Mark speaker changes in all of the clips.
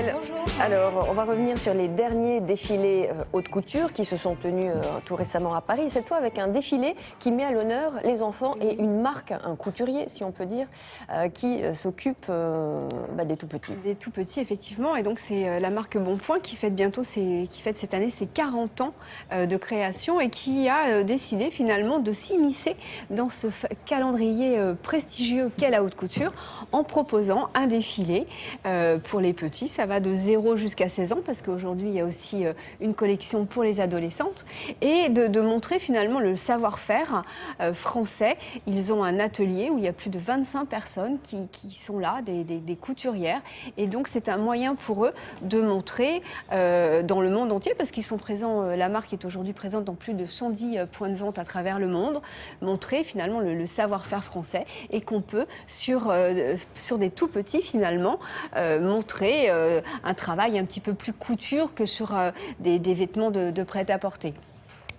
Speaker 1: Isabelle.
Speaker 2: Bonjour.
Speaker 1: Alors, on va revenir sur les derniers défilés haute couture qui se sont tenus tout récemment à Paris. Cette fois avec un défilé qui met à l'honneur les enfants et une marque, un couturier si on peut dire, qui s'occupe des tout-petits.
Speaker 2: Des tout-petits, effectivement. Et donc, c'est la marque Bonpoint qui fête cette année ses 40 ans de création et qui a décidé finalement de s'immiscer dans ce calendrier prestigieux qu'est la haute couture en proposant un défilé pour les petits. Ça va de 0 jusqu'à 16 ans parce qu'aujourd'hui, il y a aussi une collection pour les adolescentes et de montrer finalement le savoir-faire français. Ils ont un atelier où il y a plus de 25 personnes qui sont là, des couturières. Et donc, c'est un moyen pour eux de montrer dans le monde entier, parce qu'ils sont présents, la marque est aujourd'hui présente dans plus de 110 points de vente à travers le monde, montrer finalement le savoir-faire français et qu'on peut, sur des tout petits finalement, montrer un travail un petit peu plus couture que sur des vêtements de prêt-à-porter.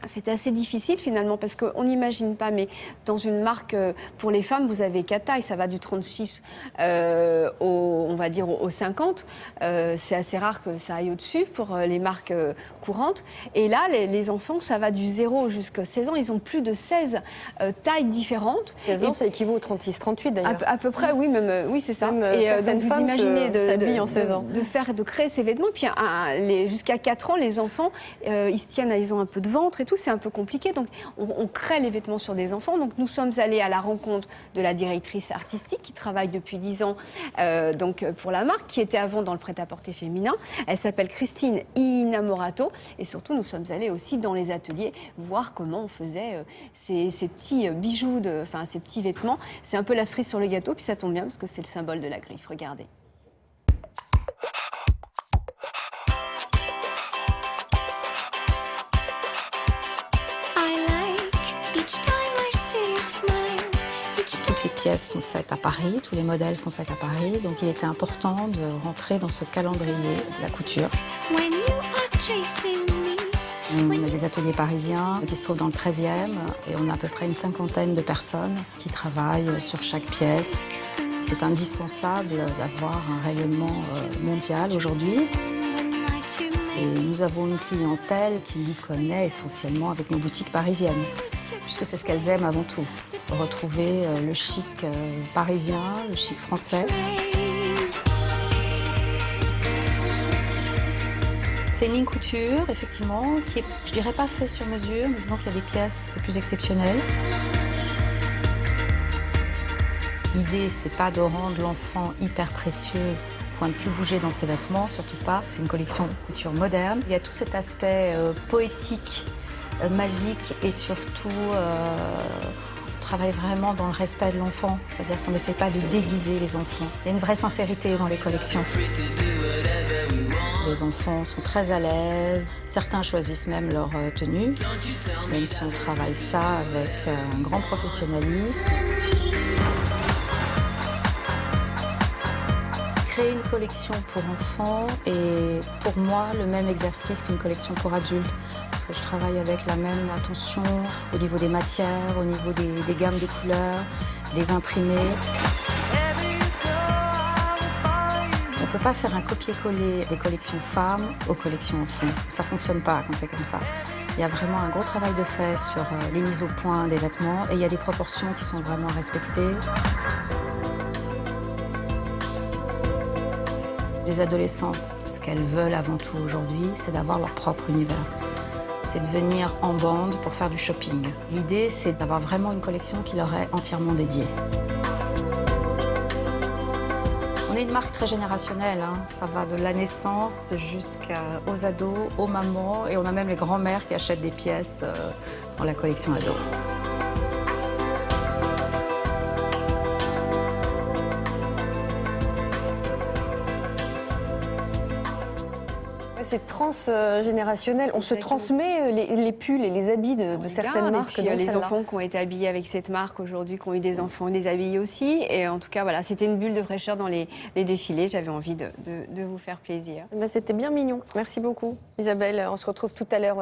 Speaker 2: C'est assez difficile finalement parce qu'on n'imagine pas, mais dans une marque pour les femmes, vous avez 4 tailles, ça va du 36 on va dire au 50. C'est assez rare que ça aille au-dessus pour les marques courantes. Et là, les enfants, ça va du 0 jusqu'à 16 ans. Ils ont plus de 16 tailles différentes.
Speaker 1: 16 ans, ça équivaut au 36-38 d'ailleurs.
Speaker 2: À peu près, oui, oui, c'est ça.
Speaker 1: Même certaines
Speaker 2: donc, vous
Speaker 1: femmes
Speaker 2: imaginez
Speaker 1: s'habillent en 16 ans.
Speaker 2: de créer ces vêtements. Et puis jusqu'à 4 ans, les enfants, ils se tiennent, ils ont un peu de ventre et tout. C'est un peu compliqué, donc on crée les vêtements sur des enfants. Donc nous sommes allés à la rencontre de la directrice artistique qui travaille depuis 10 ans donc pour la marque, qui était avant dans le prêt-à-porter féminin. Elle s'appelle Christine Inamorato et surtout nous sommes allés aussi dans les ateliers voir comment on faisait ces petits bijoux, ces petits vêtements. C'est un peu la cerise sur le gâteau, puis ça tombe bien parce que c'est le symbole de la griffe. Regardez.
Speaker 3: Toutes les pièces sont faites à Paris, tous les modèles sont faits à Paris, donc il était important de rentrer dans ce calendrier de la couture. On a des ateliers parisiens qui se trouvent dans le 13e et on a à peu près une 50aine de personnes qui travaillent sur chaque pièce. C'est indispensable d'avoir un rayonnement mondial aujourd'hui. Et nous avons une clientèle qui nous connaît essentiellement avec nos boutiques parisiennes, puisque c'est ce qu'elles aiment avant tout. Retrouver le chic parisien, le chic français. C'est une ligne couture, effectivement, qui est, je dirais pas fait sur mesure, mais disons qu'il y a des pièces les plus exceptionnelles. L'idée, c'est pas de rendre l'enfant hyper précieux, point de plus bouger dans ses vêtements, surtout pas. C'est une collection couture moderne. Il y a tout cet aspect poétique, magique et surtout on travaille vraiment dans le respect de l'enfant. C'est-à-dire qu'on n'essaie pas de déguiser les enfants. Il y a une vraie sincérité dans les collections. Les enfants sont très à l'aise. Certains choisissent même leur tenue, même si on travaille ça avec un grand professionnalisme. Créer une collection pour enfants est pour moi le même exercice qu'une collection pour adultes, parce que je travaille avec la même attention au niveau des matières, au niveau des gammes de couleurs, des imprimés. On ne peut pas faire un copier-coller des collections femmes aux collections enfants. Ça ne fonctionne pas quand c'est comme ça. Il y a vraiment un gros travail de fait sur les mises au point des vêtements et il y a des proportions qui sont vraiment respectées. Les adolescentes, ce qu'elles veulent avant tout aujourd'hui, c'est d'avoir leur propre univers. C'est de venir en bande pour faire du shopping. L'idée, c'est d'avoir vraiment une collection qui leur est entièrement dédiée. On est une marque très générationnelle, hein. Ça va de la naissance jusqu'aux ados, aux mamans, et on a même les grands-mères qui achètent des pièces dans la collection ado.
Speaker 1: C'est transgénérationnel. On se transmet les pulls et les habits de certaines marques.
Speaker 2: Il y a les enfants qui ont été habillés avec cette marque aujourd'hui, qui ont eu des enfants, les habillés aussi. Et en tout cas, voilà, c'était une bulle de fraîcheur dans les défilés. J'avais envie de vous faire plaisir.
Speaker 1: C'était bien mignon. Merci beaucoup, Isabelle. On se retrouve tout à l'heure.